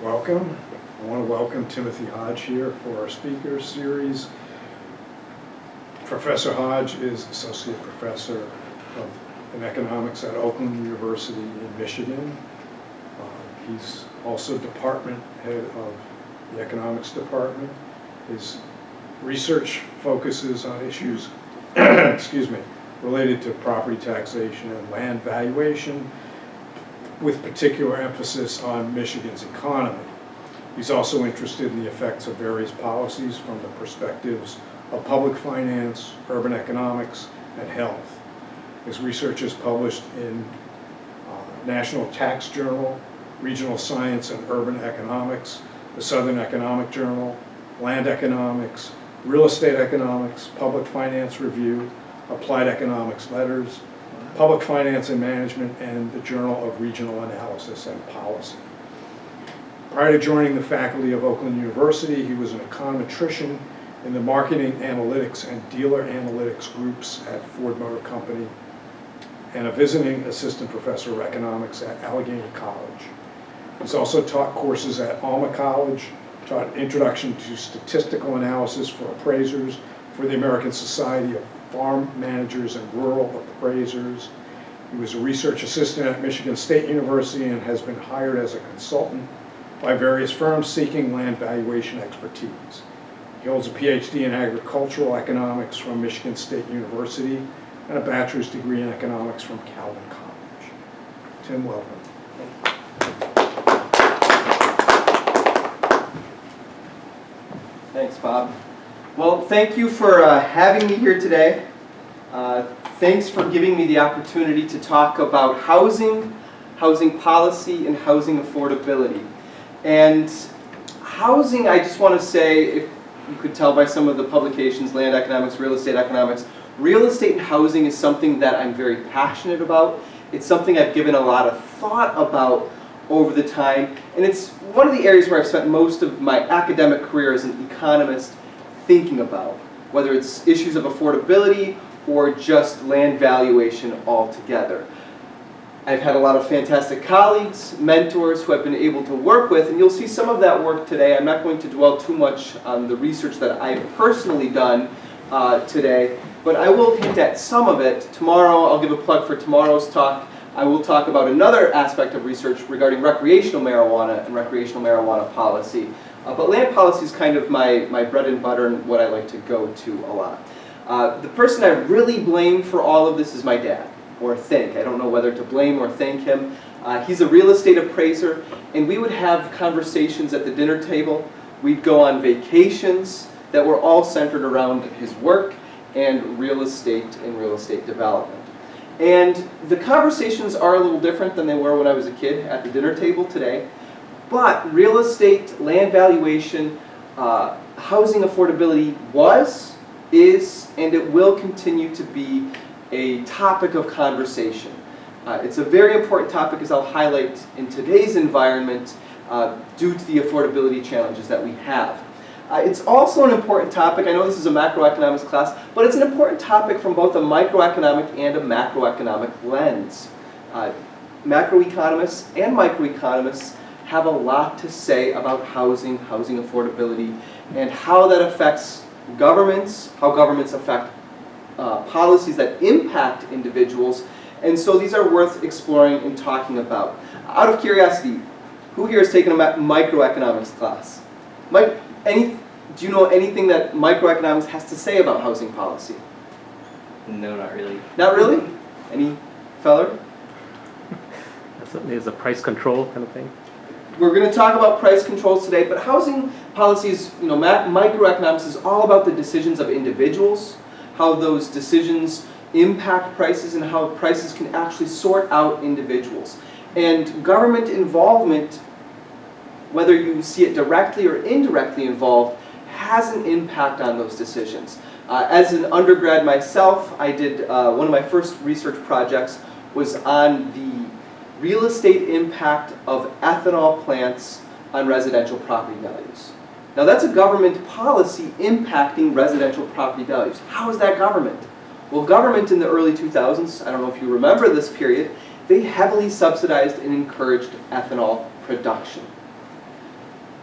Welcome. I want to welcome Timothy Hodge here for our speaker series. Professor Hodge is Associate Professor in Economics at Oakland University in Michigan. He's also Department Head of the Economics Department. His research focuses on issues related to property taxation and land valuation, with particular emphasis on Michigan's economy. He's also interested in the effects of various policies from the perspectives of public finance, urban economics, and health. His research is published in National Tax Journal, Regional Science and Urban Economics, the Southern Economic Journal, Land Economics, Real Estate Economics, Public Finance Review, Applied Economics Letters, Public Finance and Management, and the Journal of Regional Analysis and Policy. Prior to joining the faculty of Oakland University, he was an econometrician in the marketing analytics and dealer analytics groups at Ford Motor Company and a visiting assistant professor of economics at Allegheny College. He's also taught courses at Alma College, taught Introduction to Statistical Analysis for Appraisers for the American Society of Farm Managers and Rural Appraisers. He was a research assistant at Michigan State University and has been hired as a consultant by various firms seeking land valuation expertise. He holds a PhD in agricultural economics from Michigan State University and a bachelor's degree in economics from Calvin College. Tim, welcome. Thanks, Bob. Well, thank you for having me here today. Thanks for giving me the opportunity to talk about housing, housing policy, and housing affordability. And housing, I just want to say, if you could tell by some of the publications, Land Economics, Real Estate Economics, real estate and housing is something that I'm very passionate about. It's something I've given a lot of thought about over the time, and it's one of the areas where I've spent most of my academic career as an economist thinking about, whether it's issues of affordability or just land valuation altogether. I've had a lot of fantastic colleagues, mentors who I've been able to work with, and you'll see some of that work today. I'm not going to dwell too much on the research that I've personally done today, but I will hint at some of it. Tomorrow, I'll give a plug for tomorrow's talk. I will talk about another aspect of research regarding recreational marijuana and recreational marijuana policy. But land policy is kind of my bread and butter and what I like to go to a lot. The person I really blame for all of this is my dad, or thank. I don't know whether to blame or thank him. He's a real estate appraiser, and we would have conversations at the dinner table. We'd go on vacations that were all centered around his work and real estate and real estate development. And the conversations are a little different than they were when I was a kid at the dinner table today. But real estate, land valuation, housing affordability was, is, and it will continue to be a topic of conversation. It's a very important topic, as I'll highlight in today's environment, due to the affordability challenges that we have. It's also an important topic. I know this is a macroeconomics class, but it's an important topic from both a microeconomic and a macroeconomic lens. Macroeconomists and microeconomists have a lot to say about housing, housing affordability, and how that affects governments, how governments affect policies that impact individuals. And so these are worth exploring and talking about. Out of curiosity, who here has taken a microeconomics class? Do you know anything that microeconomics has to say about housing policy? No, not really. Not really? Any feller? There's a price control kind of thing. We're going to talk about price controls today, but housing policies, microeconomics is all about the decisions of individuals, how those decisions impact prices, and how prices can actually sort out individuals. And government involvement, whether you see it directly or indirectly involved, has an impact on those decisions. As an undergrad myself, I did one of my first research projects was on the real estate impact of ethanol plants on residential property values. Now that's a government policy impacting residential property values. How is that government? Well, government in the early 2000s, I don't know if you remember this period, they heavily subsidized and encouraged ethanol production.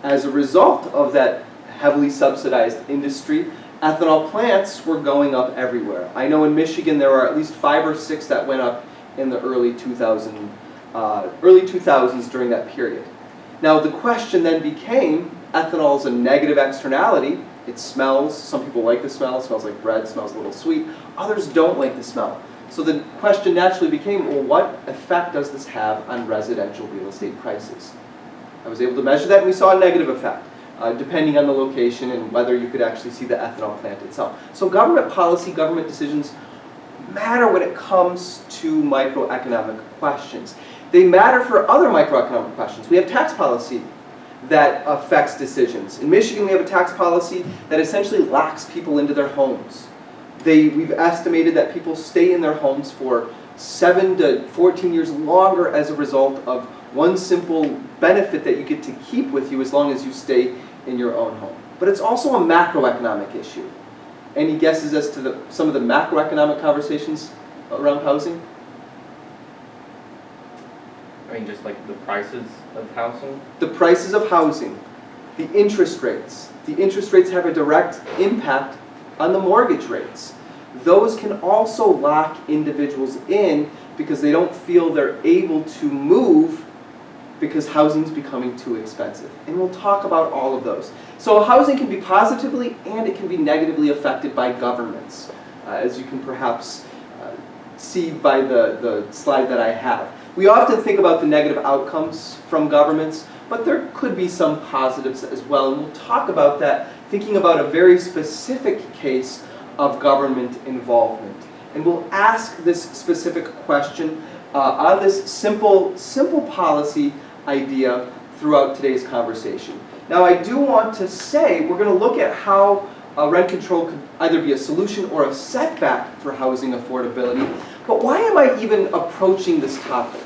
as a result of that heavily subsidized industry, ethanol plants were going up everywhere. I know in Michigan there are at least 5 or 6 that went up in the early 2000s during that period. Now the question then became, ethanol is a negative externality. It smells, some people like the smell, it smells like bread, it smells a little sweet. Others don't like the smell. So the question naturally became, well, what effect does this have on residential real estate prices? I was able to measure that, and we saw a negative effect, depending on the location and whether you could actually see the ethanol plant itself. So government policy, government decisions matter when it comes to microeconomic questions. They matter for other microeconomic questions. We have tax policy that affects decisions. In Michigan, we have a tax policy that essentially locks people into their homes. We've estimated that people stay in their homes for 7 to 14 years longer as a result of one simple benefit that you get to keep with you as long as you stay in your own home. But it's also a macroeconomic issue. Any guesses as to some of the macroeconomic conversations around housing? I mean, just like the prices of housing? The prices of housing, the interest rates. The interest rates have a direct impact on the mortgage rates. Those can also lock individuals in because they don't feel they're able to move because housing's becoming too expensive. And we'll talk about all of those. So housing can be positively and it can be negatively affected by governments, as you can perhaps see by the slide that I have. We often think about the negative outcomes from governments, but there could be some positives as well. And we'll talk about that, thinking about a very specific case of government involvement. And we'll ask this specific question on this simple policy idea throughout today's conversation. Now I do want to say we're going to look at how rent control could either be a solution or a setback for housing affordability. But why am I even approaching this topic?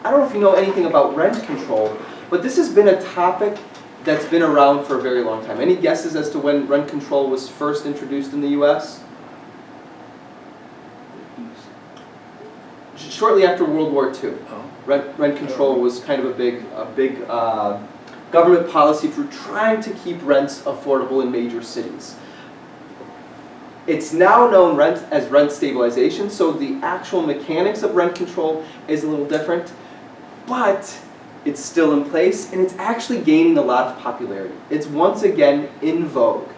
I don't know if you know anything about rent control, but this has been a topic that's been around for a very long time. Any guesses as to when rent control was first introduced in the US? Shortly after World War II. Rent control was kind of a big government policy for trying to keep rents affordable in major cities. It's now known as rent stabilization, so the actual mechanics of rent control is a little different, but it's still in place and it's actually gaining a lot of popularity. It's once again in vogue.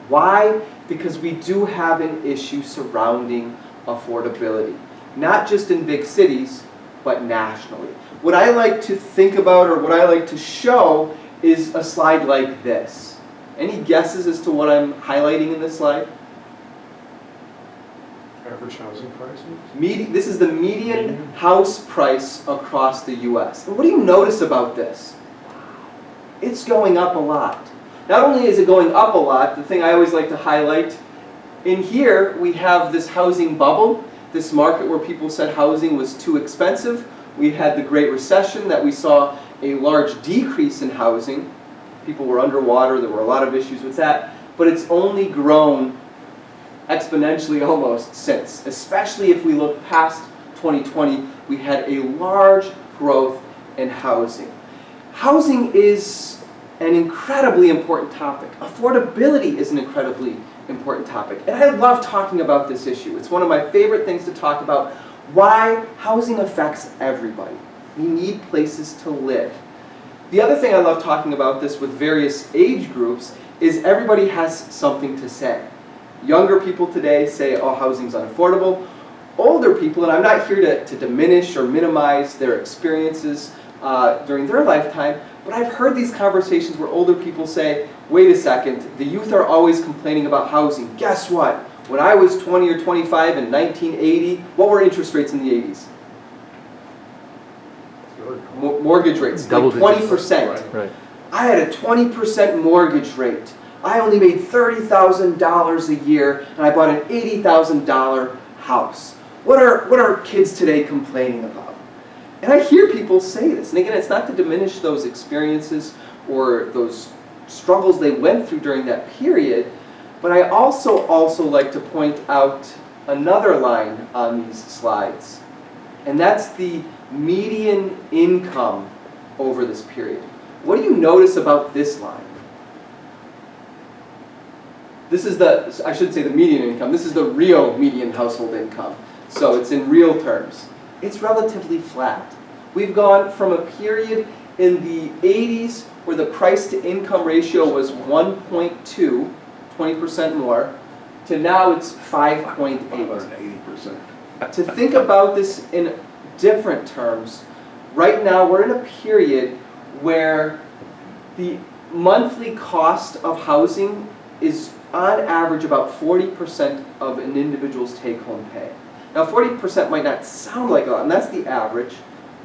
Why? Because we do have an issue surrounding affordability, not just in big cities, but nationally. What I like to think about, or what I like to show, is a slide like this. Any guesses as to what I'm highlighting in this slide? Average housing prices? This is the median house price across the US. And what do you notice about this? It's going up a lot. Not only is it going up a lot, the thing I always like to highlight, in here we have this housing bubble, this market where people said housing was too expensive. We had the Great Recession that we saw a large decrease in housing. People were underwater, there were a lot of issues with that, but it's only grown exponentially almost since. Especially if we look past 2020, we had a large growth in housing. Housing is an incredibly important topic. Affordability is an incredibly important topic. And I love talking about this issue. It's one of my favorite things to talk about. Why housing affects everybody. We need places to live. The other thing I love talking about this with various age groups is everybody has something to say. Younger people today say, oh, housing's unaffordable. Older people, and I'm not here to diminish or minimize their experiences during their lifetime, but I've heard these conversations where older people say, wait a second, the youth are always complaining about housing. Guess what? When I was 20 or 25 in 1980, what were interest rates in the 80s? Mortgage rates, like 20%. Right. I had a 20% mortgage rate. I only made $30,000 a year, and I bought an $80,000 house. What are kids today complaining about? And I hear people say this. And again, it's not to diminish those experiences or those struggles they went through during that period, but I also like to point out another line on these slides, and that's the median income over this period. What do you notice about this line? This is the, I should say the median income. This is the real median household income. So it's in real terms. It's relatively flat. We've gone from a period in the 80s where the price to income ratio was 1.2, 20% more, to now it's 5.8. 180%. To think about this in different terms, right now we're in a period where the monthly cost of housing is on average about 40% of an individual's take-home pay. Now 40% might not sound like a lot, and that's the average,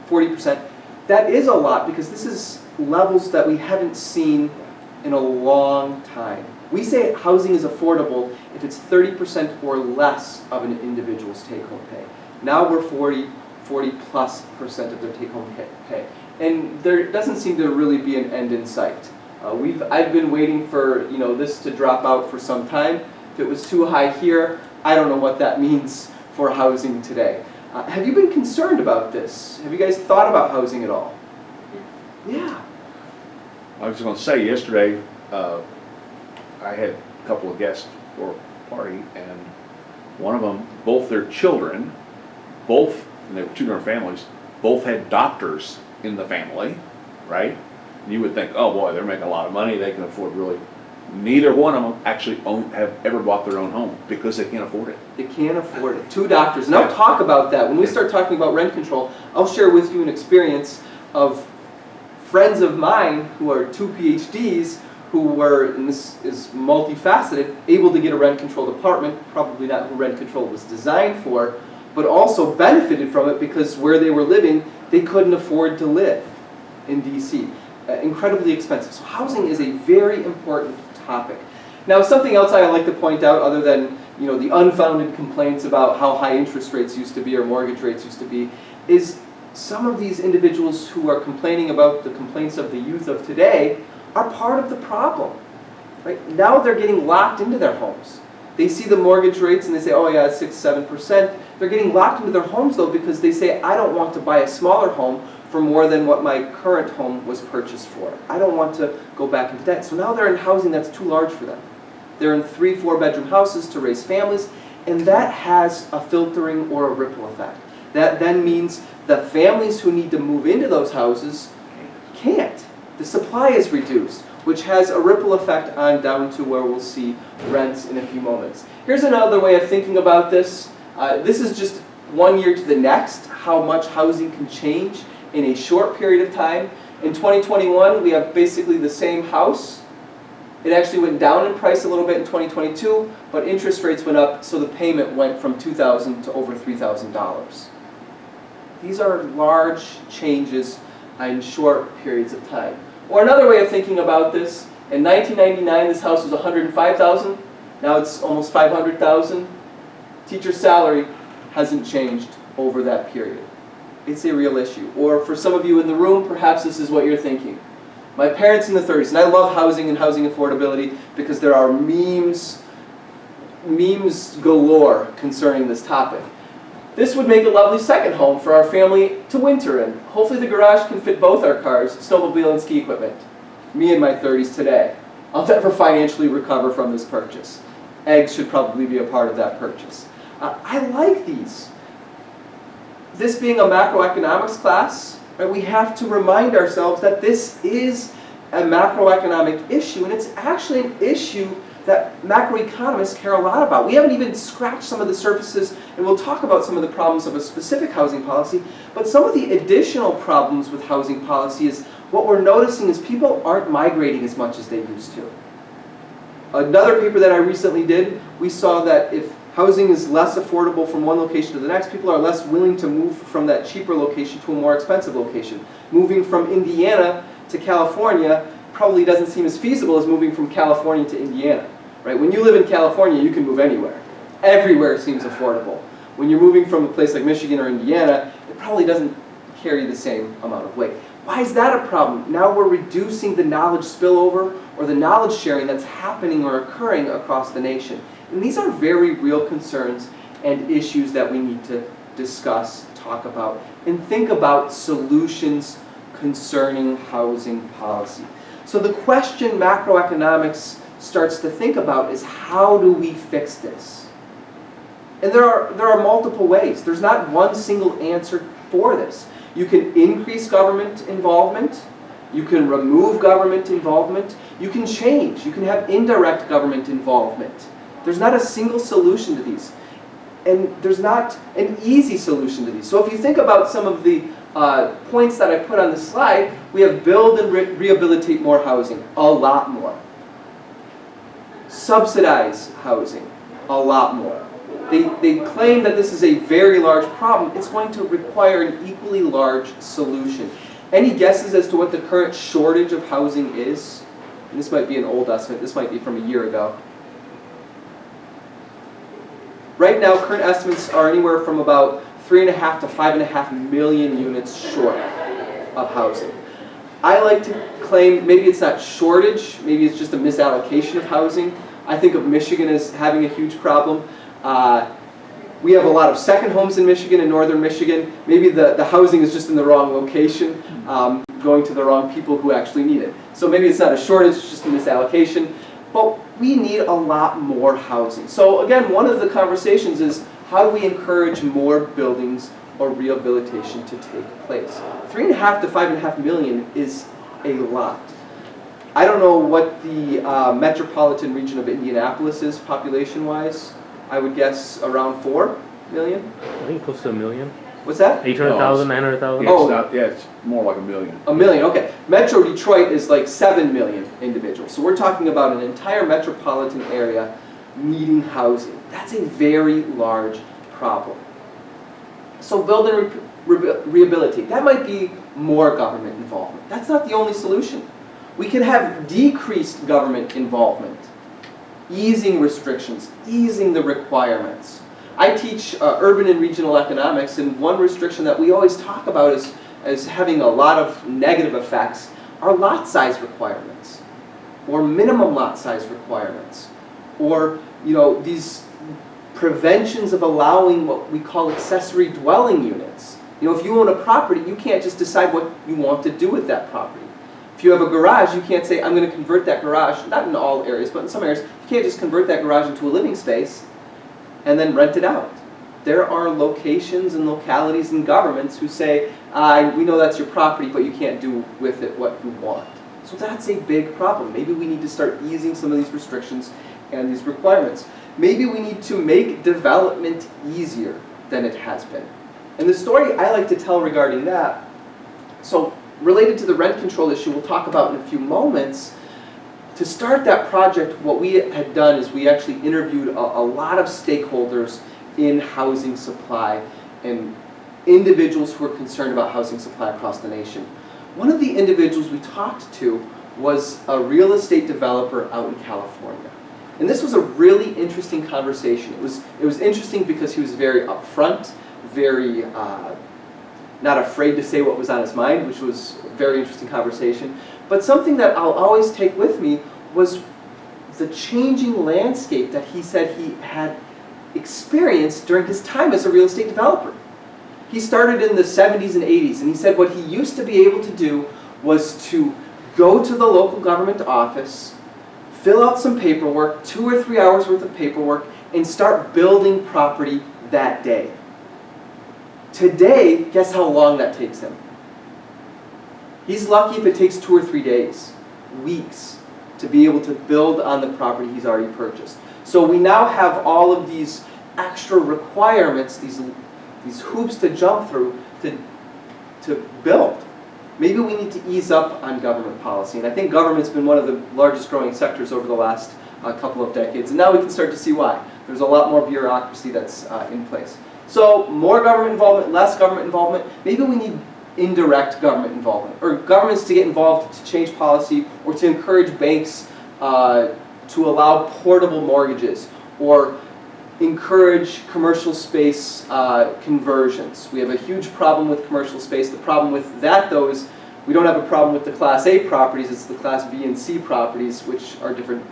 40%. That is a lot because this is levels that we haven't seen in a long time. We say housing is affordable if it's 30% or less of an individual's take-home pay. Now we're 40 plus percent of their take-home pay. And there doesn't seem to really be an end in sight. I've been waiting for this to drop out for some time. If it was too high here, I don't know what that means for housing today. Have you been concerned about this? Have you guys thought about housing at all? Yeah. I was going to say, yesterday, I had a couple of guests for a party, and one of them, both their children, and they were two different families, both had doctors in the family, right? And you would think, oh boy, they're making a lot of money, they can afford really. Neither one of them actually have ever bought their own home because they can't afford it. They can't afford it. Two doctors. And I'll talk about that. When we start talking about rent control, I'll share with you an experience of friends of mine who are 2 PhDs who were, and this is multifaceted, able to get a rent-controlled apartment, probably not who rent control was designed for, but also benefited from it because where they were living, they couldn't afford to live in DC. Incredibly expensive. So housing is a very important topic. Now, something else I like to point out, other than the unfounded complaints about how high interest rates used to be or mortgage rates used to be, is some of these individuals who are complaining about the complaints of the youth of today are part of the problem. Right? Now they're getting locked into their homes. They see the mortgage rates and they say, oh yeah, it's 6-7%. They're getting locked into their homes though because they say, I don't want to buy a smaller home for more than what my current home was purchased for. I don't want to go back into debt. So now they're in housing that's too large for them. They're in 3-4 bedroom houses to raise families, and that has a filtering or a ripple effect. That then means the families who need to move into those houses can't. The supply is reduced, which has a ripple effect on down to where we'll see rents in a few moments. Here's another way of thinking about this. This is just 1 year to the next, how much housing can change in a short period of time. In 2021, we have basically the same house. It actually went down in price a little bit in 2022, but interest rates went up, so the payment went from $2,000 to over $3,000. These are large changes in short periods of time. Or another way of thinking about this, in 1999 this house was $105,000, now it's almost $500,000. Teacher salary hasn't changed over that period. It's a real issue. Or for some of you in the room, perhaps this is what you're thinking. My parents in the 30s, and I love housing and housing affordability because there are memes galore concerning this topic. This would make a lovely second home for our family to winter in. Hopefully the garage can fit both our cars, snowmobile and ski equipment. Me in my 30s today. I'll never financially recover from this purchase. Eggs should probably be a part of that purchase. I like these. This being a macroeconomics class, right, we have to remind ourselves that this is a macroeconomic issue, and it's actually an issue that macroeconomists care a lot about. We haven't even scratched some of the surfaces, and we'll talk about some of the problems of a specific housing policy, but some of the additional problems with housing policy is what we're noticing is people aren't migrating as much as they used to. Another paper that I recently did, we saw that if housing is less affordable from one location to the next, people are less willing to move from that cheaper location to a more expensive location. Moving from Indiana to California probably doesn't seem as feasible as moving from California to Indiana. Right? When you live in California, you can move anywhere. Everywhere seems affordable. When you're moving from a place like Michigan or Indiana, it probably doesn't carry the same amount of weight. Why is that a problem? Now we're reducing the knowledge spillover or the knowledge sharing that's happening or occurring across the nation. And these are very real concerns and issues that we need to discuss, talk about, and think about solutions concerning housing policy. So the question macroeconomics starts to think about is, how do we fix this? And there are multiple ways. There's not one single answer for this. You can increase government involvement. You can remove government involvement. You can change. You can have indirect government involvement. There's not a single solution to these. And there's not an easy solution to these. So if you think about some of the points that I put on the slide, we have build and rehabilitate more housing, a lot more. Subsidize housing, a lot more. They claim that this is a very large problem. It's going to require an equally large solution. Any guesses as to what the current shortage of housing is? And this might be an old estimate. This might be from a year ago. Right now, current estimates are anywhere from about 3.5 to 5.5 million units short of housing. I like to claim maybe it's not shortage, maybe it's just a misallocation of housing. I think of Michigan as having a huge problem. We have a lot of second homes in Michigan and northern Michigan. Maybe the housing is just in the wrong location, going to the wrong people who actually need it. So maybe it's not a shortage, it's just a misallocation. But we need a lot more housing. So again, one of the conversations is, how do we encourage more buildings or rehabilitation to take place? 3.5 to 5.5 million is a lot. I don't know what the metropolitan region of Indianapolis is population-wise. I would guess around 4 million. I think close to 1 million. What's that? 800,000, 900,000. Yeah, it's not, yeah, it's more like 1 million. 1 million, okay. Metro Detroit is like 7 million individuals. So we're talking about an entire metropolitan area needing housing. That's a very large problem. So build and rehabilitate. That might be more government involvement. That's not the only solution. We can have decreased government involvement, easing restrictions, easing the requirements. I teach urban and regional economics, and one restriction that we always talk about as having a lot of negative effects are lot size requirements, or minimum lot size requirements, or these preventions of allowing what we call accessory dwelling units. If you own a property, you can't just decide what you want to do with that property. If you have a garage, you can't say, I'm going to convert that garage, not in all areas, but in some areas, you can't just convert that garage into a living space and then rent it out. There are locations and localities and governments who say, we know that's your property, but you can't do with it what you want. So that's a big problem. Maybe we need to start easing some of these restrictions and these requirements. Maybe we need to make development easier than it has been. And the story I like to tell regarding that, so related to the rent control issue we'll talk about in a few moments, to start that project, what we had done is we actually interviewed a lot of stakeholders in housing supply and individuals who are concerned about housing supply across the nation. One of the individuals we talked to was a real estate developer out in California. And this was a really interesting conversation. It was interesting because he was very upfront, very not afraid to say what was on his mind, which was a very interesting conversation. But something that I'll always take with me was the changing landscape that he said he had experienced during his time as a real estate developer. He started in the 70s and 80s, and he said what he used to be able to do was to go to the local government office, fill out some paperwork, 2 or 3 hours worth of paperwork, and start building property that day. Today, guess how long that takes him? He's lucky if it takes 2 or 3 days, weeks, to be able to build on the property he's already purchased. So we now have all of these extra requirements, these hoops to jump through to build. Maybe we need to ease up on government policy. And I think government's been one of the largest growing sectors over the last couple of decades. And now we can start to see why. There's a lot more bureaucracy that's in place. So more government involvement, less government involvement. Maybe we need indirect government involvement, or governments to get involved to change policy, or to encourage banks to allow portable mortgages, or encourage commercial space conversions. We have a huge problem with commercial space. The problem with that, though, is we don't have a problem with the Class A properties. It's the Class B and C properties, which are different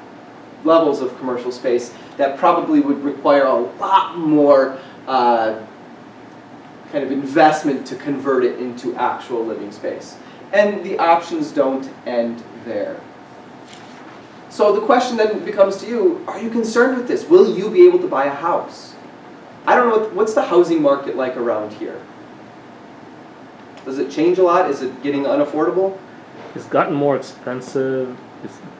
levels of commercial space, that probably would require a lot more kind of investment to convert it into actual living space. And the options don't end there. So the question then becomes to you, are you concerned with this? Will you be able to buy a house? I don't know, what's the housing market like around here? Does it change a lot? Is it getting unaffordable? It's gotten more expensive.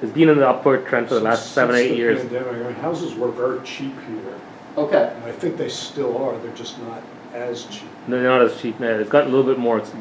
It's been in the upward trend for the last 7-8 years. Since the pandemic, I mean, houses were very cheap here, Okay. and I think they still are, they're just not as cheap. No, they're not as cheap now. It's gotten a little bit more Okay.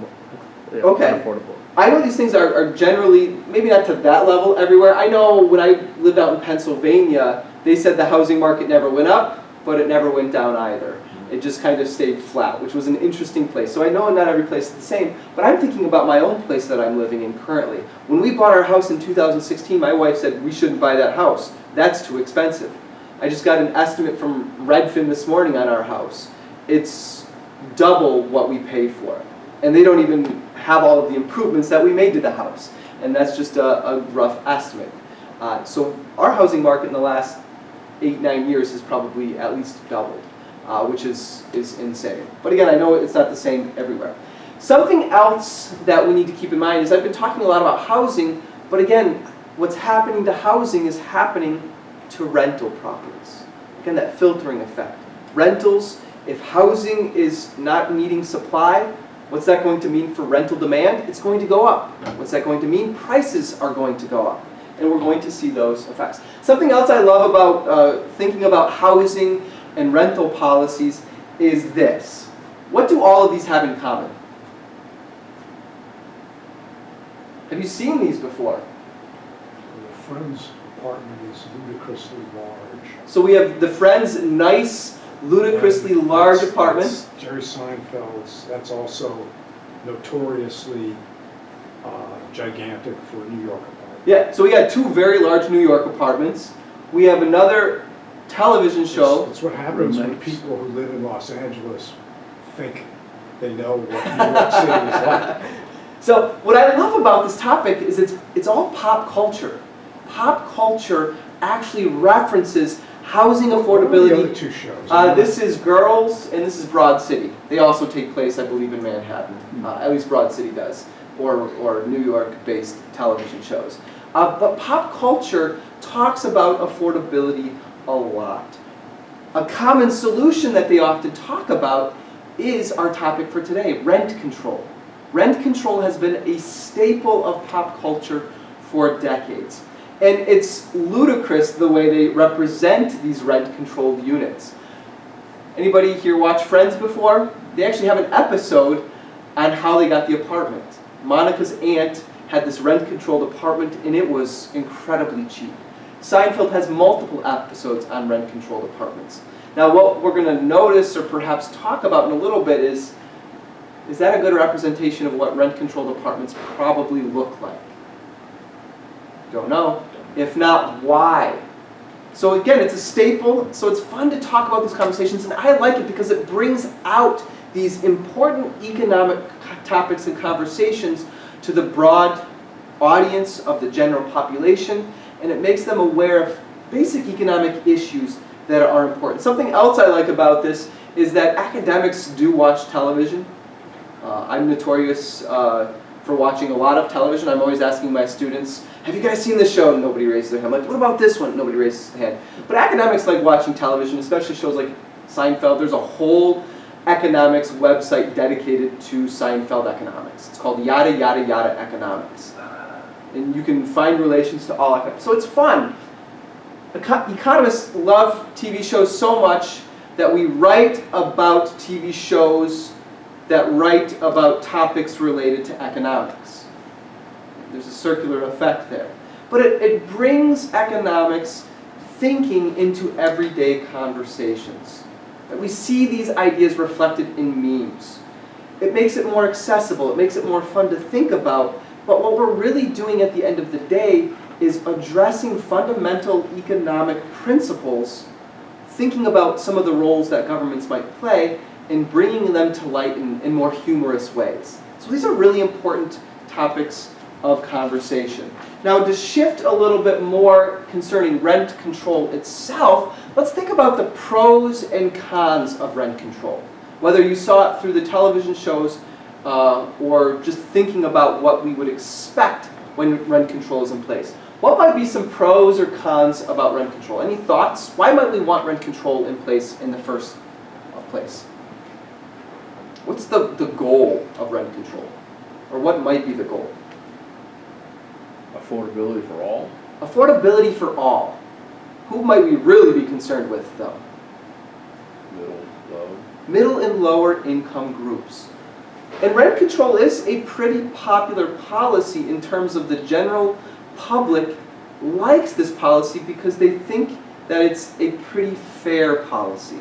unaffordable. I know these things are generally, maybe not to that level everywhere. I know when I lived out in Pennsylvania, they said the housing market never went up, but it never went down either. It just kind of stayed flat, which was an interesting place. So I know not every place is the same, but I'm thinking about my own place that I'm living in currently. When we bought our house in 2016, my wife said we shouldn't buy that house. That's too expensive. I just got an estimate from Redfin this morning on our house. It's double what we paid for it. And they don't even have all of the improvements that we made to the house. And that's just a rough estimate. So our housing market in the last 8-9 years has probably at least doubled, which is insane. But again, I know it's not the same everywhere. Something else that we need to keep in mind is I've been talking a lot about housing, but again, what's happening to housing is happening to rental properties. Again, that filtering effect. Rentals, if housing is not meeting supply, what's that going to mean for rental demand? It's going to go up. What's that going to mean? Prices are going to go up. And we're going to see those effects. Something else I love about thinking about housing and rental policies is this. What do all of these have in common? Have you seen these before? The Friends apartment is ludicrously large. So we have the Friends' nice, ludicrously And large that's apartment. Jerry Seinfeld's, that's also notoriously gigantic for a New York apartment. Yeah, so we got 2 very large New York apartments. We have another television show. That's what happens when Roommates. people who live in Los Angeles think they know what New York City is like. So what I love about this topic is it's all pop culture. Pop culture actually references housing What are the other affordability. 2 shows? This is Girls and this is Broad City. They also take place, I believe, in Manhattan. At least Broad City does, or New York-based television shows. But pop culture talks about affordability a lot. A common solution that they often talk about is our topic for today, rent control. Rent control has been a staple of pop culture for decades. And it's ludicrous the way they represent these rent-controlled units. Anybody here watch Friends before? They actually have an episode on how they got the apartment. Monica's aunt had this rent-controlled apartment, and it was incredibly cheap. Seinfeld has multiple episodes on rent-controlled apartments. Now, what we're going to notice or perhaps talk about in a little bit is that a good representation of what rent-controlled apartments probably look like? Don't know. If not, why? So again, it's a staple, so it's fun to talk about these conversations, and I like it because it brings out these important economic topics and conversations to the broad audience of the general population, and it makes them aware of basic economic issues that are important. Something else I like about this is that academics do watch television. I'm notorious for watching a lot of television. I'm always asking my students, have you guys seen this show? Nobody raises their hand. I'm like, what about this one? Nobody raises their hand. But academics like watching television, especially shows like Seinfeld. There's a whole economics website dedicated to Seinfeld economics. It's called Yada Yada Yada Economics. And you can find relations to all economics. So it's fun. Economists love TV shows so much that we write about TV shows that write about topics related to economics. There's a circular effect there. But it brings economics thinking into everyday conversations. That we see these ideas reflected in memes. It makes it more accessible, it makes it more fun to think about, but what we're really doing at the end of the day is addressing fundamental economic principles, thinking about some of the roles that governments might play, and bringing them to light in more humorous ways. So these are really important topics of conversation. Now, to shift a little bit more concerning rent control itself, let's think about the pros and cons of rent control. Whether you saw it through the television shows or just thinking about what we would expect when rent control is in place. What might be some pros or cons about rent control? Any thoughts? Why might we want rent control in place in the first place? What's the goal of rent control? Or what might be the goal? Affordability for all? Affordability for all. Who might we really be concerned with, though? Middle, low? Middle and lower income groups. And rent control is a pretty popular policy in terms of the general public likes this policy because they think that it's a pretty fair policy.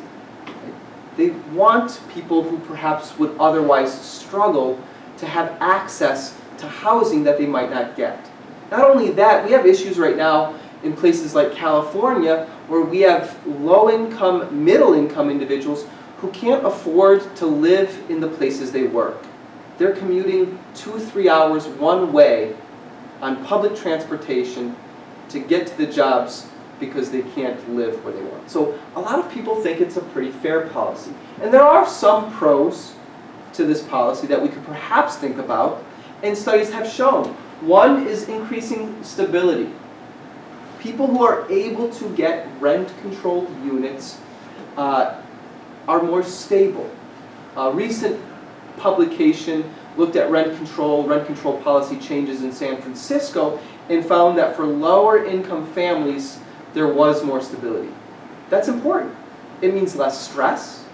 They want people who perhaps would otherwise struggle to have access to housing that they might not get. Not only that, we have issues right now in places like California where we have low-income, middle-income individuals who can't afford to live in the places they work. They're commuting 2-3 hours one way on public transportation to get to the jobs because they can't live where they want. So a lot of people think it's a pretty fair policy. And there are some pros to this policy that we could perhaps think about, and studies have shown. One is increasing stability. People who are able to get rent-controlled units are more stable. A recent publication looked at rent control policy changes in San Francisco, and found that for lower income families, there was more stability. That's important. It means less stress,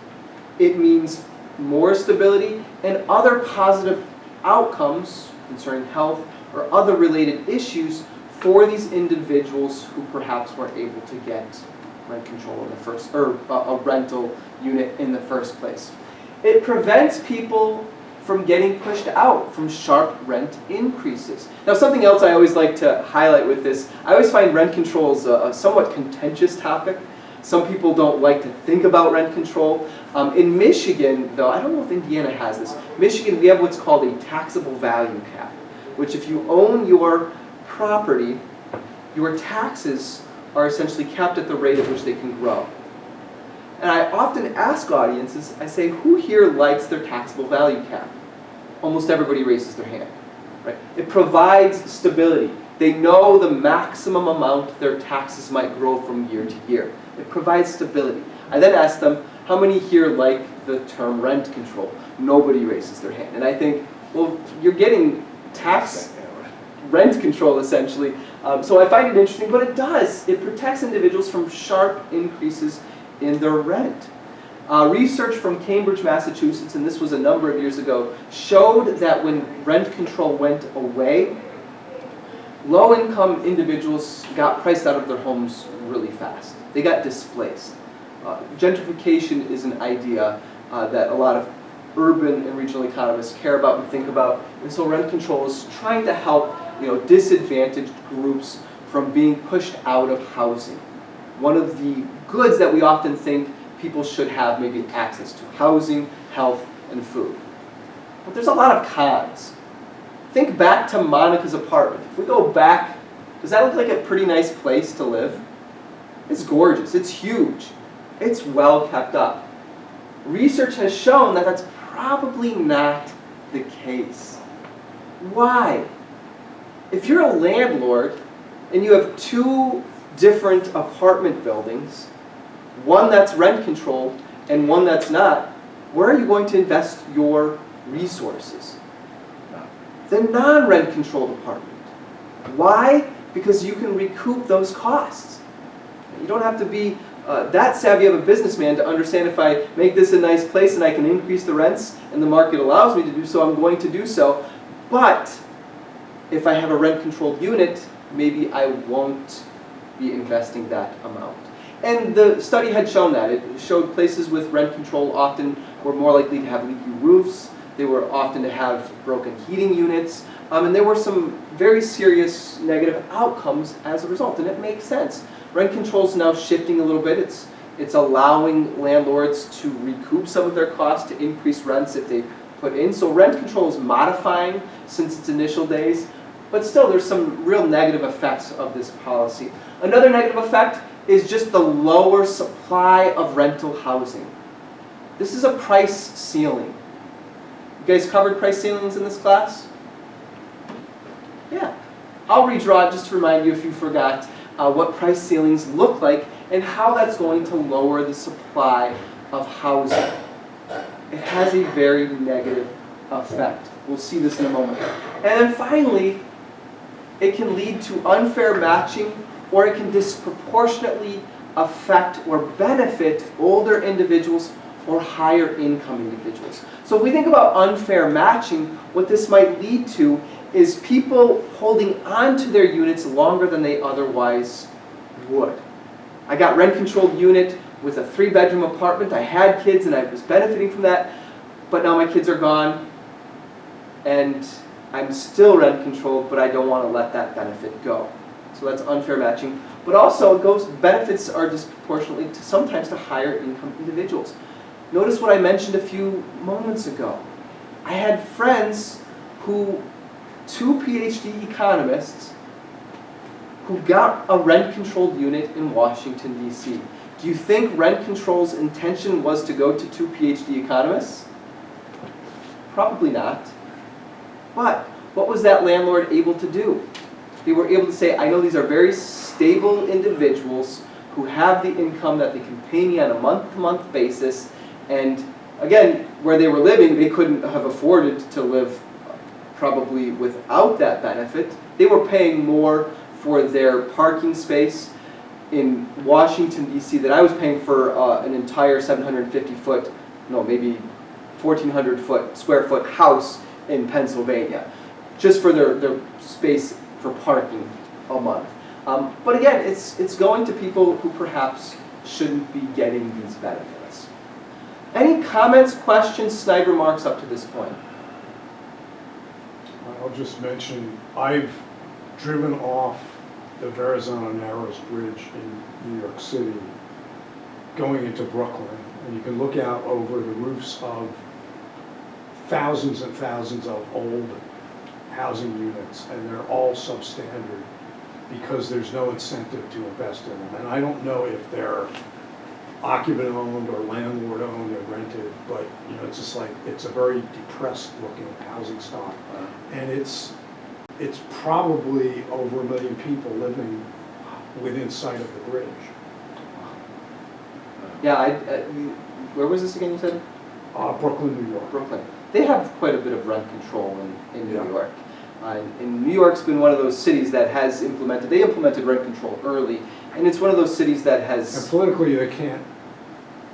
it means more stability, and other positive outcomes concerning health or other related issues for these individuals who perhaps weren't able to get rent control in the first, or a rental unit in the first place. It prevents people from getting pushed out from sharp rent increases. Now, something else I always like to highlight with this, I always find rent control is a somewhat contentious topic. Some people don't like to think about rent control. In Michigan, though, I don't know if Indiana has this. Michigan, we have what's called a taxable value cap, which if you own your property, your taxes are essentially capped at the rate at which they can grow. And I often ask audiences, I say, who here likes their taxable value cap? Almost everybody raises their hand. Right? It provides stability. They know the maximum amount their taxes might grow from year to year. It provides stability. I then ask them, how many here like the term rent control? Nobody raises their hand. And I think, well, you're getting rent control essentially. So I find it interesting, but it does. It protects individuals from sharp increases in their rent. Research from Cambridge, Massachusetts, and this was a number of years ago, showed that when rent control went away, low-income individuals got priced out of their homes really fast. They got displaced. Gentrification is an idea that a lot of urban and regional economists care about and think about, and so rent control is trying to help disadvantaged groups from being pushed out of housing. One of the goods that we often think people should have maybe access to: housing, health, and food. But there's a lot of cons. Think back to Monica's apartment. If we go back, does that look like a pretty nice place to live? It's gorgeous, it's huge, it's well kept up. Research has shown that that's probably not the case. Why? If you're a landlord and you have two different apartment buildings, one that's rent controlled and one that's not, where are you going to invest your resources? The non-rent controlled apartment. Why? Because you can recoup those costs. You don't have to be that savvy of a businessman to understand, if I make this a nice place and I can increase the rents and the market allows me to do so, I'm going to do so. But if I have a rent controlled unit, maybe I won't be investing that amount. And the study had shown that. It showed places with rent control often were more likely to have leaky roofs. They were often to have broken heating units. And there were some very serious negative outcomes as a result. And it makes sense. Rent control is now shifting a little bit. It's allowing landlords to recoup some of their costs, to increase rents if they put in. So rent control is modifying since its initial days. But still, there's some real negative effects of this policy. Another negative effect is just the lower supply of rental housing. This is a price ceiling. You guys covered price ceilings in this class? Yeah. I'll redraw it just to remind you if you forgot what price ceilings look like and how that's going to lower the supply of housing. It has a very negative effect. We'll see this in a moment. And then finally, it can lead to unfair matching, or it can disproportionately affect or benefit older individuals or higher income individuals. So if we think about unfair matching, what this might lead to is people holding on to their units longer than they otherwise would. I got rent-controlled unit with a 3-bedroom apartment. I had kids and I was benefiting from that, but now my kids are gone and I'm still rent-controlled, but I don't want to let that benefit go. So that's unfair matching. But also, benefits are disproportionately sometimes to higher income individuals. Notice what I mentioned a few moments ago. I had friends who, 2 PhD economists, who got a rent-controlled unit in Washington, D.C. Do you think rent control's intention was to go to 2 PhD economists? Probably not. But what was that landlord able to do? They were able to say, I know these are very stable individuals who have the income that they can pay me on a month-to-month basis, and again, where they were living, they couldn't have afforded to live probably without that benefit. They were paying more for their parking space in Washington, D.C. that I was paying for an entire 750-foot, no, maybe 1,400 square foot house in Pennsylvania, just for their space for parking a month. But again, it's going to people who perhaps shouldn't be getting these benefits. Any comments, questions, snide remarks up to this point? I'll just mention, I've driven off the Verrazano Narrows Bridge in New York City, going into Brooklyn, and you can look out over the roofs of thousands and thousands of old housing units, and they're all substandard because there's no incentive to invest in them. And I don't know if they're occupant-owned or landlord-owned or rented, but it's just like, it's a very depressed-looking housing stock, and it's probably over 1 million people living within sight of the bridge. Yeah, where was this again, you said? Brooklyn, New York. Brooklyn. They have quite a bit of rent control in New Yeah. York. And New York's been one of those cities that has they implemented rent control early, and it's one of those cities that And has politically, they can't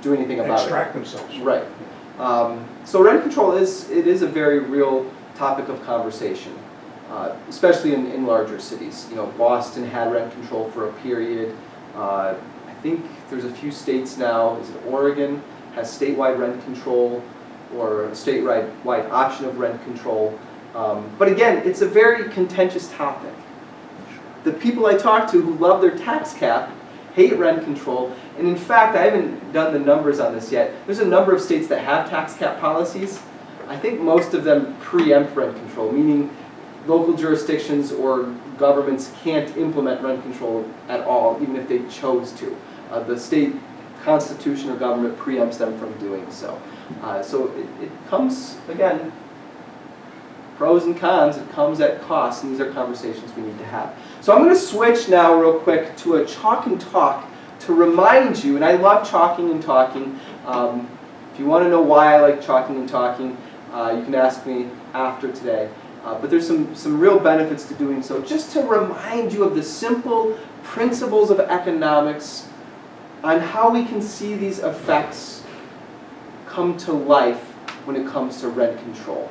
do anything about extract themselves. it. Right. So rent control is a very real topic of conversation, especially in larger cities. Boston had rent control for a period. I think there's a few states now. Is it Oregon has statewide rent control, or a statewide option of rent control. But again, it's a very contentious topic. The people I talk to who love their tax cap hate rent control, and in fact, I haven't done the numbers on this yet. There's a number of states that have tax cap policies. I think most of them preempt rent control, meaning local jurisdictions or governments can't implement rent control at all, even if they chose to. The state constitution or government preempts them from doing so. So it comes, again, pros and cons, it comes at cost, and these are conversations we need to have. So I'm going to switch now real quick to a chalk and talk to remind you, and I love chalking and talking. If you want to know why I like chalking and talking, you can ask me after today. But there's some real benefits to doing so, just to remind you of the simple principles of economics on how we can see these effects come to life when it comes to rent control.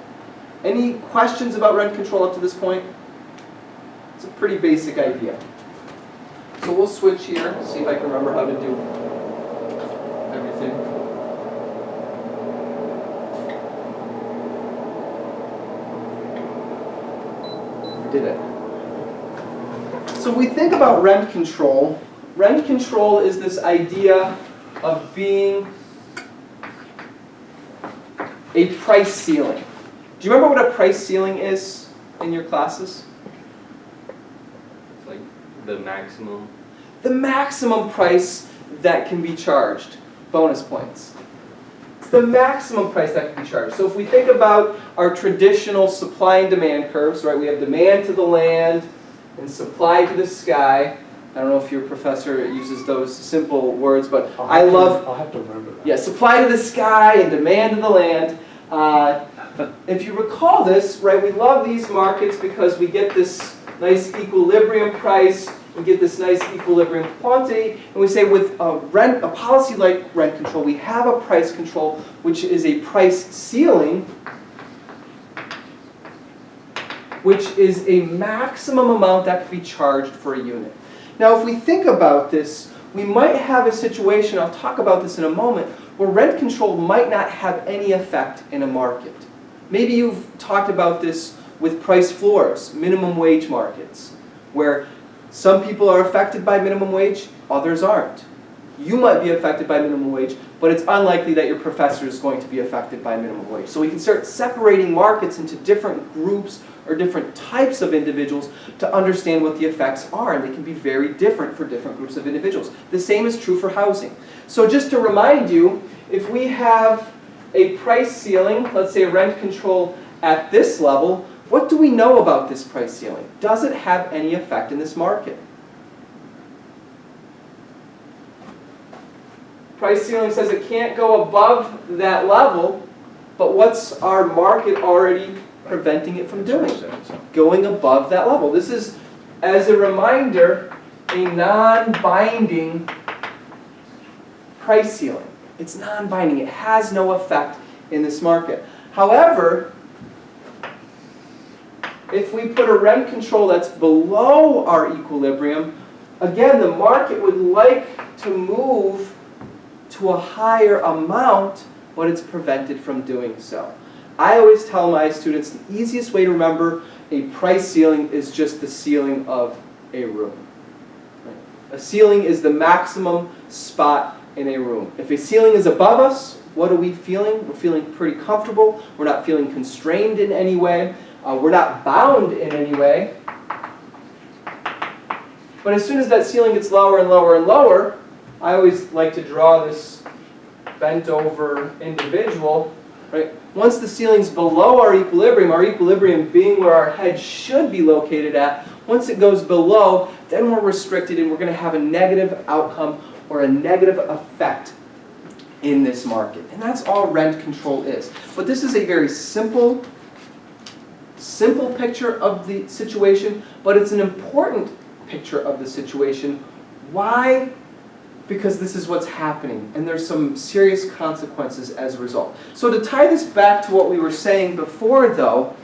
Any questions about rent control up to this point? It's a pretty basic idea. So we'll switch here, see if I can remember how to do everything. I did it. So we think about rent control. Rent control is this idea of being a price ceiling. Do you remember what a price ceiling is in your classes? It's like the maximum. The maximum price that can be charged. Bonus points. It's the maximum price that can be charged. So if we think about our traditional supply and demand curves, right? We have demand to the land, and supply to the sky. I don't know if your professor uses those simple words, but I love, I'll have to remember that. yeah, supply to the sky and demand to the land. If you recall this, right, we love these markets because we get this nice equilibrium price, we get this nice equilibrium quantity, and we say with a policy like rent control, we have a price control, which is a price ceiling, which is a maximum amount that can be charged for a unit. Now, if we think about this, we might have a situation, I'll talk about this in a moment, where rent control might not have any effect in a market. Maybe you've talked about this with price floors, minimum wage markets, where some people are affected by minimum wage, others aren't. You might be affected by minimum wage, but it's unlikely that your professor is going to be affected by minimum wage. So we can start separating markets into different groups or different types of individuals to understand what the effects are, and they can be very different for different groups of individuals. The same is true for housing. So just to remind you, if we have a price ceiling, let's say rent control at this level, what do we know about this price ceiling? Does it have any effect in this market? Price ceiling says it can't go above that level, but what's our market already preventing it from doing? Going above that level. This is, as a reminder, a non-binding price ceiling. It's non-binding. It has no effect in this market. However, if we put a rent control that's below our equilibrium, again, the market would like to move to a higher amount, but it's prevented from doing so. I always tell my students the easiest way to remember a price ceiling is just the ceiling of a room. A ceiling is the maximum spot in a room. If a ceiling is above us, what are we feeling? We're feeling pretty comfortable. We're not feeling constrained in any way. We're not bound in any way. But as soon as that ceiling gets lower and lower and lower, I always like to draw this bent over individual. Right? Once the ceiling's below our equilibrium being where our head should be located at, once it goes below, then we're restricted and we're going to have a negative outcome or a negative effect in this market. And that's all rent control is. But this is a very simple picture of the situation, but it's an important picture of the situation. Why? Because this is what's happening, and there's some serious consequences as a result. So to tie this back to what we were saying before, though,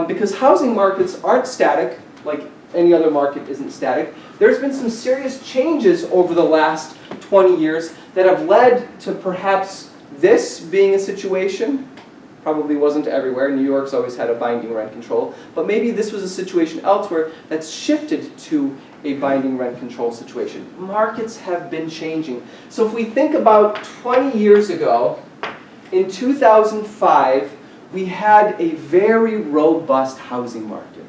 because housing markets aren't static, like any other market isn't static, there's been some serious changes over the last 20 years that have led to perhaps this being a situation. Probably wasn't everywhere. New York's always had a binding rent control, but maybe this was a situation elsewhere that's shifted to a binding rent control situation. Markets have been changing. So if we think about 20 years ago, in 2005, we had a very robust housing market.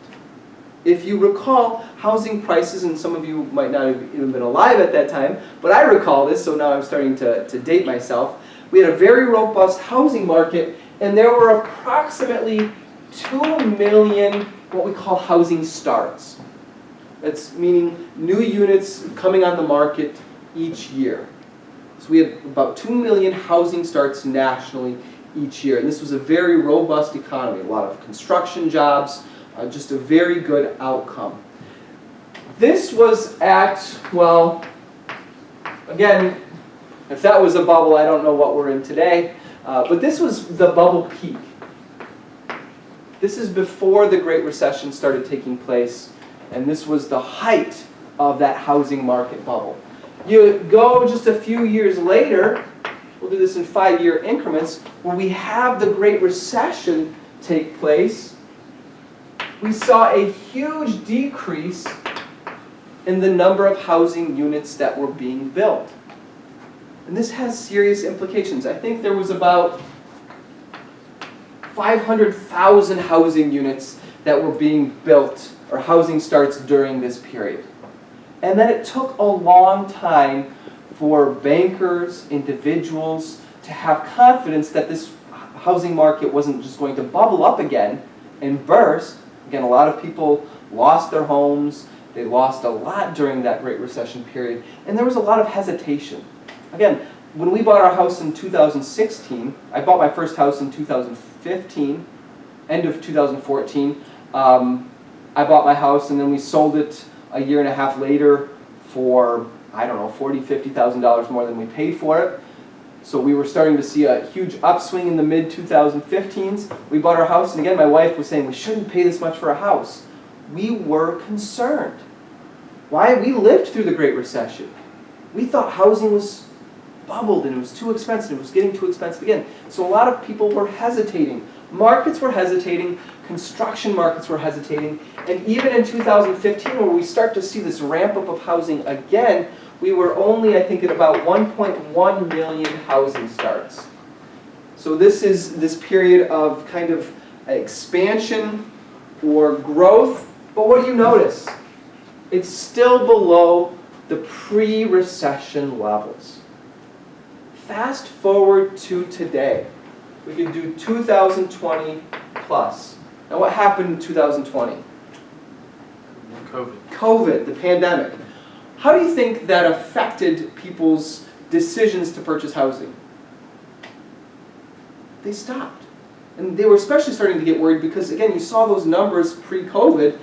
If you recall, housing prices, and some of you might not have even been alive at that time, but I recall this, so now I'm starting to date myself. We had a very robust housing market, and there were approximately 2 million what we call housing starts. That's meaning new units coming on the market each year. So we had about 2 million housing starts nationally each year. And this was a very robust economy, a lot of construction jobs, just a very good outcome. This was at, well, again, if that was a bubble, I don't know what we're in today. But this was the bubble peak. This is before the Great Recession started taking place, and this was the height of that housing market bubble. You go just a few years later, we'll do this in 5-year increments, where we have the Great Recession take place. We saw a huge decrease in the number of housing units that were being built. And this has serious implications. I think there was about 500,000 housing units that were being built, or housing starts, during this period. And then it took a long time for bankers, individuals, to have confidence that this housing market wasn't just going to bubble up again and burst. Again, a lot of people lost their homes, They lost a lot during that Great Recession period, and there was a lot of hesitation. Again, when we bought our house in 2016, I bought my first house in 2015, end of 2014. I bought my house and then we sold it a year and a half later for, I don't know, $40,000, $50,000 more than we paid for it. So we were starting to see a huge upswing in the mid-2015s. We bought our house, and again, my wife was saying, we shouldn't pay this much for a house. We were concerned. Why? We lived through the Great Recession. We thought housing was bubbled and it was too expensive. It was getting too expensive again. So a lot of people were hesitating. Markets were hesitating. Construction markets were hesitating. And even in 2015, where we start to see this ramp up of housing again, we were only, I think, at about 1.1 million housing starts. So this is this period of kind of expansion or growth. But what do you notice? It's still below the pre-recession levels. Fast forward to today. We can do 2020 plus. Now what happened in 2020? COVID, the pandemic. How do you think that affected people's decisions to purchase housing? They stopped. And they were especially starting to get worried because, again, you saw those numbers pre-COVID.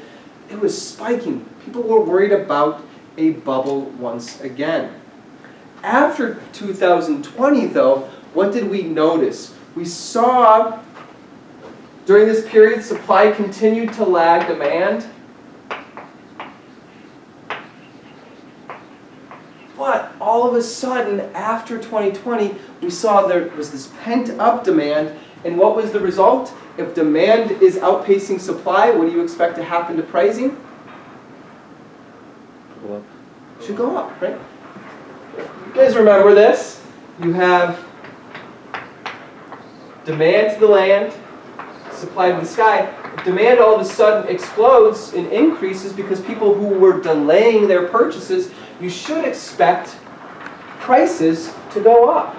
It was spiking. People were worried about a bubble once again. After 2020, though, what did we notice? We saw during this period supply continued to lag demand. But all of a sudden, after 2020, we saw there was this pent-up demand. And what was the result? If demand is outpacing supply, what do you expect to happen to pricing? Go up. Should go up, right? You guys remember this? You have demand to the land, supply to the sky. If demand all of a sudden explodes and increases because people who were delaying their purchases, you should expect prices to go up.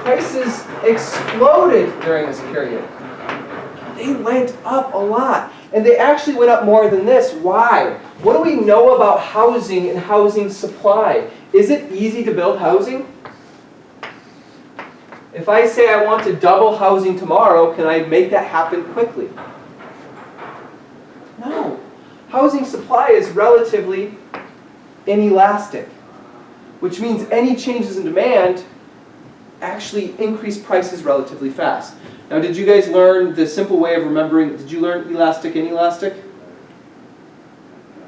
Prices exploded during this period. They went up a lot. And they actually went up more than this. Why? What do we know about housing and housing supply? Is it easy to build housing? If I say I want to double housing tomorrow, can I make that happen quickly? No. Housing supply is relatively inelastic, which means any changes in demand actually increase prices relatively fast. Now, did you guys learn the simple way of remembering? Did you learn elastic, inelastic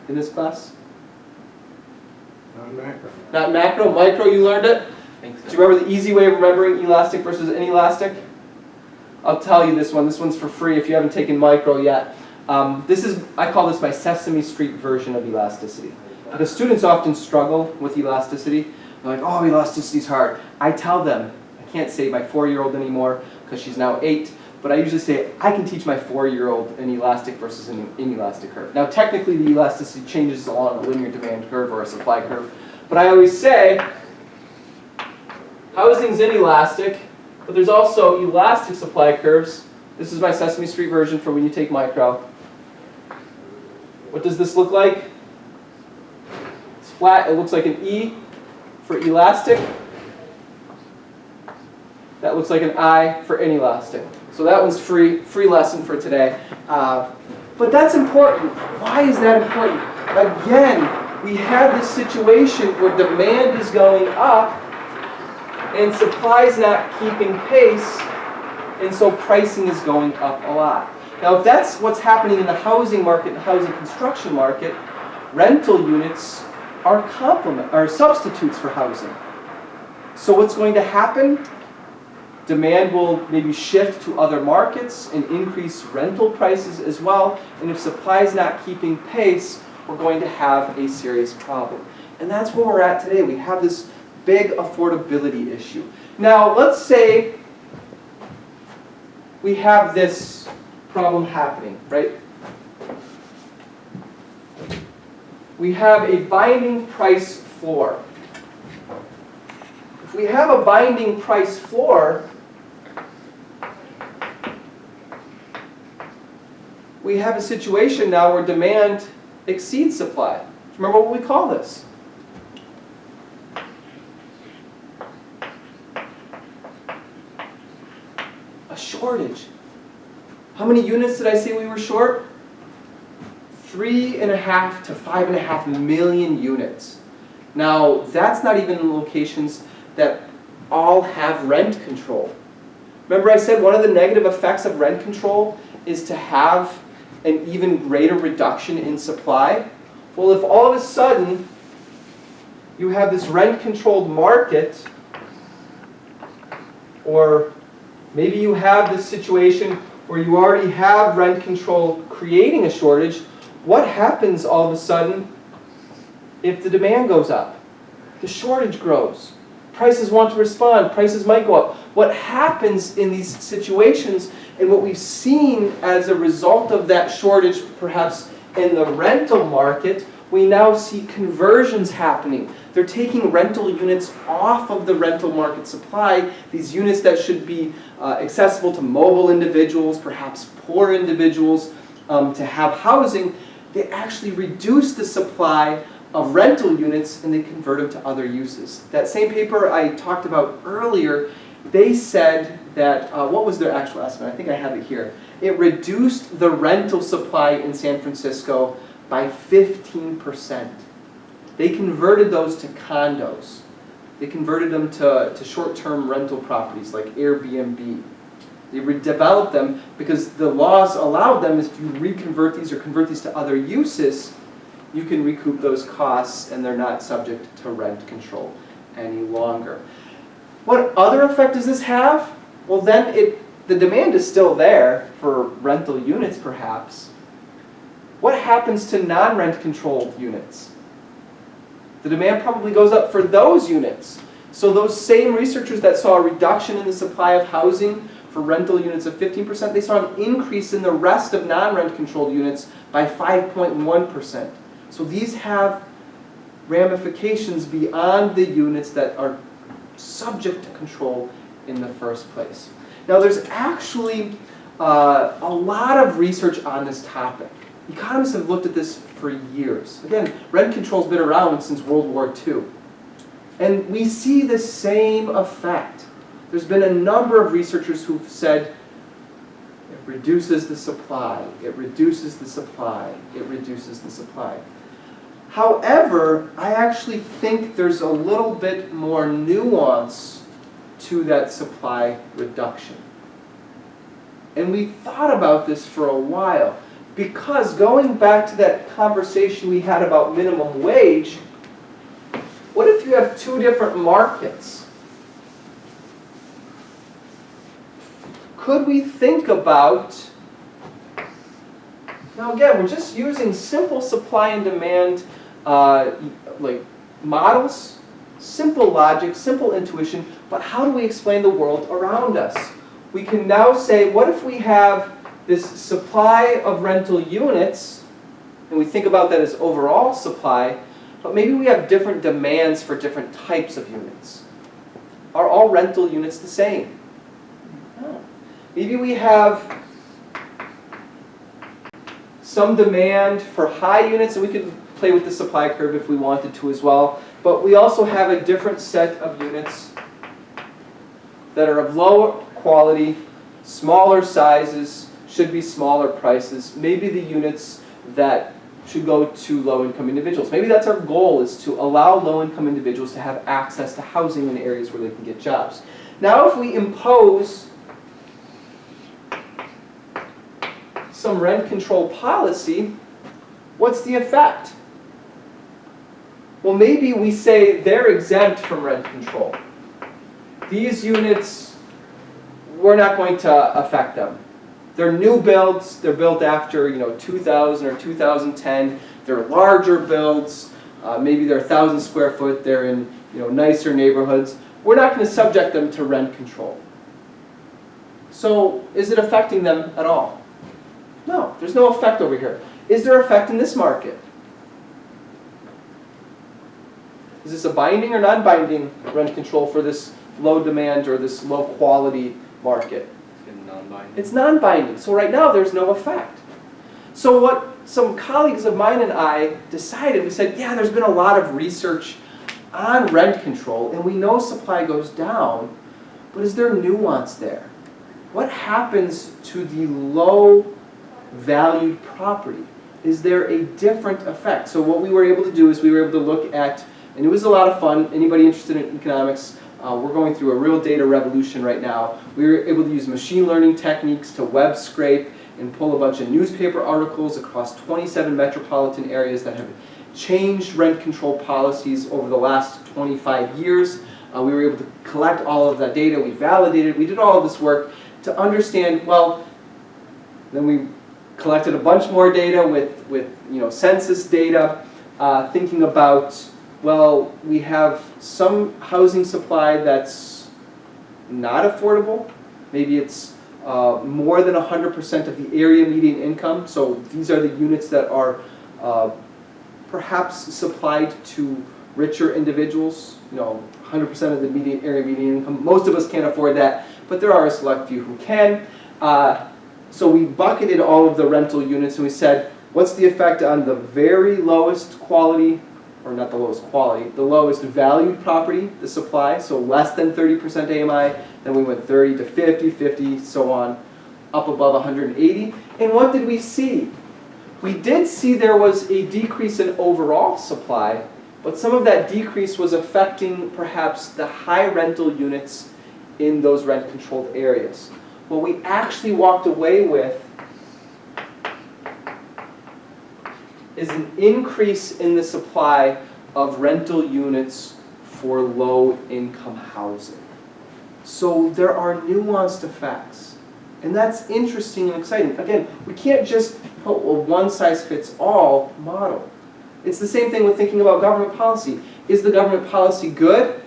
in this class? Not macro. Not macro, micro, you learned it? Do you remember the easy way of remembering elastic versus inelastic? I'll tell you this one. This one's for free if you haven't taken micro yet. I call this my Sesame Street version of elasticity. Because students often struggle with elasticity. They're like, oh, elasticity's hard. I tell them, I can't say my 4-year-old anymore because she's now 8, but I usually say I can teach my 4-year-old an elastic versus an inelastic curve. Now technically the elasticity changes along a linear demand curve or a supply curve, but I always say housing's inelastic, but there's also elastic supply curves. This is my Sesame Street version for when you take micro. What does this look like? It's flat, it looks like an E for elastic. That looks like an I for inelastic. So that one's free lesson for today. But that's important. Why is that important? Again, we have this situation where demand is going up and supply is not keeping pace, and so pricing is going up a lot. Now, if that's what's happening in the housing market, the housing construction market, rental units are substitutes for housing. So what's going to happen? Demand will maybe shift to other markets and increase rental prices as well. And if supply is not keeping pace, we're going to have a serious problem. And that's where we're at today. We have this big affordability issue. Now, let's say we have this problem happening, right? We have a binding price floor. If we have a binding price floor, we have a situation now where demand exceeds supply. Remember what we call this? A shortage. How many units did I say we were short? 3.5 to 5.5 million units. Now, that's not even in locations that all have rent control. Remember I said one of the negative effects of rent control is to have an even greater reduction in supply? Well, if all of a sudden you have this rent-controlled market, or maybe you have this situation where you already have rent control creating a shortage, what happens all of a sudden if the demand goes up? The shortage grows. Prices want to respond. Prices might go up. What happens in these situations, and what we've seen as a result of that shortage perhaps in the rental market, we now see conversions happening. They're taking rental units off of the rental market supply, these units that should be accessible to mobile individuals, perhaps poor individuals, to have housing. They actually reduce the supply of rental units and they convert them to other uses. That same paper I talked about earlier, they said that, what was their actual estimate? I think I have it here. It reduced the rental supply in San Francisco by 15%. They converted those to condos. They converted them to short-term rental properties like Airbnb. They redeveloped them because the laws allowed them, if you reconvert these or convert these to other uses, you can recoup those costs and they're not subject to rent control any longer. What other effect does this have? Well, then the demand is still there for rental units perhaps. What happens to non-rent controlled units? The demand probably goes up for those units. So those same researchers that saw a reduction in the supply of housing for rental units of 15%, they saw an increase in the rest of non-rent controlled units by 5.1%. So these have ramifications beyond the units that are subject to control in the first place. Now there's actually a lot of research on this topic. Economists have looked at this for years. Again, rent control's been around since World War II. And we see the same effect. There's been a number of researchers who've said it reduces the supply, it reduces the supply, it reduces the supply. However, I actually think there's a little bit more nuance to that supply reduction. And we thought about this for a while, because going back to that conversation we had about minimum wage, what if you have two different markets? Could we think about, now again, we're just using simple supply and demand like models, simple logic, simple intuition, but how do we explain the world around us? We can now say, what if we have this supply of rental units, and we think about that as overall supply, but maybe we have different demands for different types of units. Are all rental units the same? No. Maybe we have some demand for high units, and we could play with the supply curve if we wanted to as well, but we also have a different set of units that are of lower quality, smaller sizes, should be smaller prices, maybe the units that should go to low-income individuals. Maybe that's our goal, is to allow low-income individuals to have access to housing in areas where they can get jobs. Now if we impose some rent control policy, what's the effect? Well, maybe we say they're exempt from rent control. These units, we're not going to affect them. They're new builds, they're built after 2000 or 2010, they're larger builds, maybe they're 1,000 square foot, they're in nicer neighborhoods. We're not going to subject them to rent control. So is it affecting them at all? No, there's no effect over here. Is there effect in this market? Is this a binding or non-binding rent control for this low demand or this low quality market? Non-binding. It's non-binding, so right now there's no effect. So what some colleagues of mine and I decided, we said, yeah, there's been a lot of research on rent control, and we know supply goes down, but is there nuance there? What happens to the low valued property? Is there a different effect? So what we were able to do is we were able to look at, and it was a lot of fun, anybody interested in economics, we're going through a real data revolution right now. We were able to use machine learning techniques to web scrape and pull a bunch of newspaper articles across 27 metropolitan areas that have changed rent control policies over the last 25 years. We were able to collect all of that data, we validated, we did all of this work to understand, well, then we collected a bunch more data with census data, thinking about, well, we have some housing supply that's not affordable. Maybe it's more than 100% of the area median income. So these are the units that are perhaps supplied to richer individuals. 100% of the area median income. Most of us can't afford that, but there are a select few who can. So we bucketed all of the rental units and we said, what's the effect on the very lowest quality, or not the lowest quality, the lowest valued property, the supply, so less than 30% AMI, then we went 30 to 50, 50, so on, up above 180. And what did we see? We did see there was a decrease in overall supply, but some of that decrease was affecting perhaps the high rental units in those rent-controlled areas. What we actually walked away with is an increase in the supply of rental units for low-income housing. So there are nuanced effects. And that's interesting and exciting. Again, we can't just put a one-size-fits-all model. It's the same thing with thinking about government policy. Is the government policy good?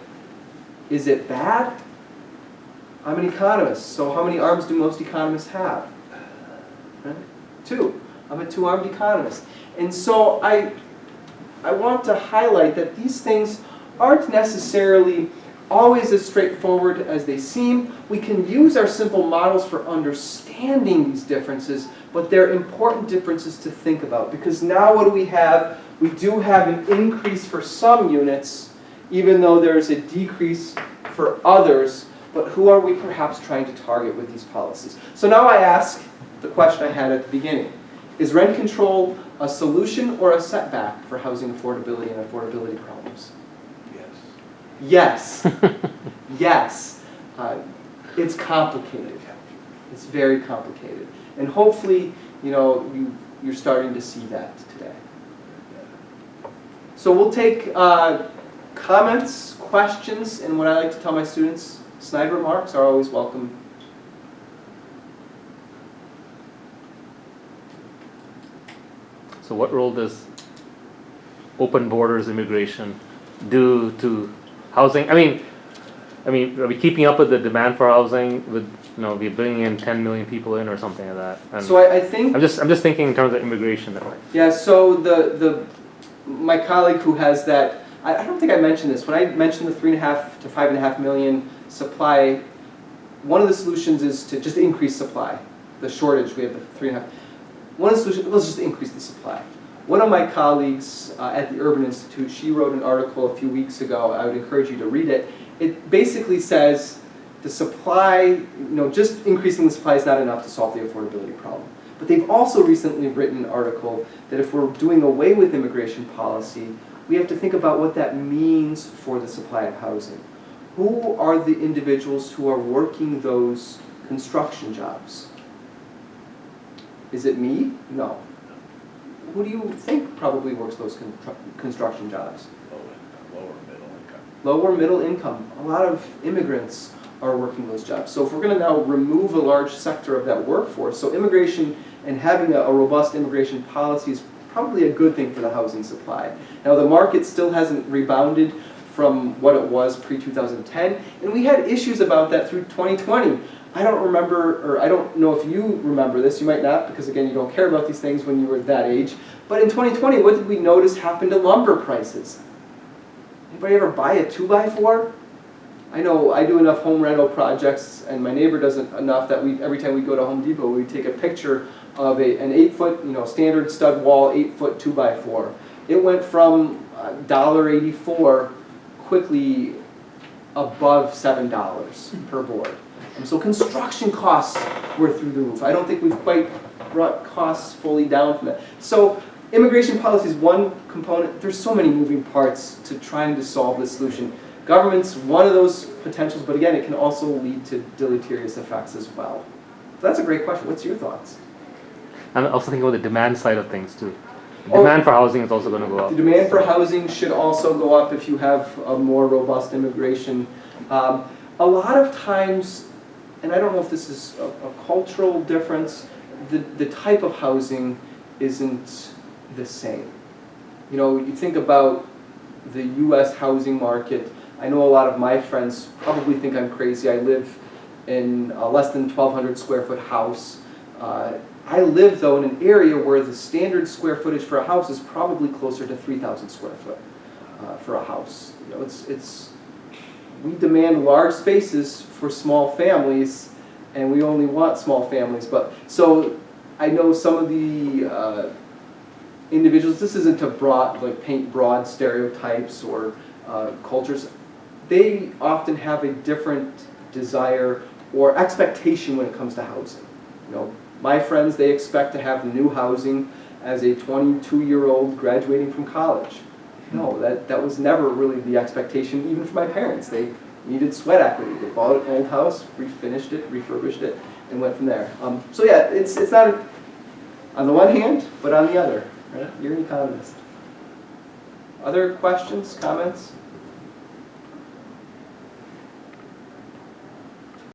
Is it bad? I'm an economist, so how many arms do most economists have? Right? 2. I'm a 2-armed economist. And so I want to highlight that these things aren't necessarily always as straightforward as they seem. We can use our simple models for understanding these differences, but they're important differences to think about. Because now what do we have? We do have an increase for some units, even though there's a decrease for others. But who are we perhaps trying to target with these policies? So now I ask the question I had at the beginning. Is rent control a solution or a setback for housing affordability and affordability problems? Yes. Yes. It's complicated. It's very complicated. And hopefully, you're starting to see that today. So we'll take comments, questions, and what I like to tell my students, snide remarks are always welcome. So what role does open borders immigration do to housing? I mean, are we keeping up with the demand for housing? With we're bringing in 10 million people in or something like that. And so I think I'm just thinking in terms of immigration. Yeah. So my colleague who has that, I don't think I mentioned this when I mentioned the 3.5 to 5.5 million supply. One of the solutions is to just increase supply. The shortage, we have the 3.5. One of the solutions, let's just increase the supply. One of my colleagues at the Urban Institute, she wrote an article a few weeks ago. I would encourage you to read it. It basically says the supply, just increasing the supply is not enough to solve the affordability problem. But they've also recently written an article that if we're doing away with immigration policy, we have to think about what that means for the supply of housing. Who are the individuals who are working those construction jobs? Is it me? No. Who do you think probably works those construction jobs? Lower middle income. Lower middle income. A lot of immigrants are working those jobs. So if we're going to now remove a large sector of that workforce, so immigration and having a robust immigration policy is probably a good thing for the housing supply. Now the market still hasn't rebounded from what it was pre-2010, and we had issues about that through 2020. I don't remember, or I don't know if you remember this, you might not, because again, you don't care about these things when you were that age, but in 2020, what did we notice happened to lumber prices? Anybody ever buy a 2x4? I know I do enough home rental projects, and my neighbor doesn't enough that every time we go to Home Depot, we take a picture of an 8-foot, standard stud wall, 8-foot 2x4. It went from $1.84 quickly above $7 per board. And so construction costs were through the roof. I don't think we've quite brought costs fully down from that. So immigration policy is one component. There's so many moving parts to trying to solve this solution. Government's one of those potentials, but again, it can also lead to deleterious effects as well. So that's a great question. What's your thoughts? I'm also thinking about the demand side of things too. Oh. Demand for housing is also going to go up. The demand for housing should also go up if you have a more robust immigration. A lot of times, and I don't know if this is a cultural difference, the type of housing isn't the same. You think about the US housing market. I know a lot of my friends probably think I'm crazy. I live in a less than 1,200 square foot house. I live though in an area where the standard square footage for a house is probably closer to 3,000 square foot for a house. We demand large spaces for small families, and we only want small families. But so I know some of the individuals. This isn't to paint broad stereotypes or cultures. They often have a different desire or expectation when it comes to housing. My friends, they expect to have new housing as a 22-year-old graduating from college. No, that was never really the expectation, even for my parents. They needed sweat equity. They bought an old house, refinished it, refurbished it, and went from there. So yeah, it's not on the one hand, but on the other. Right? You're an economist. Other questions, comments?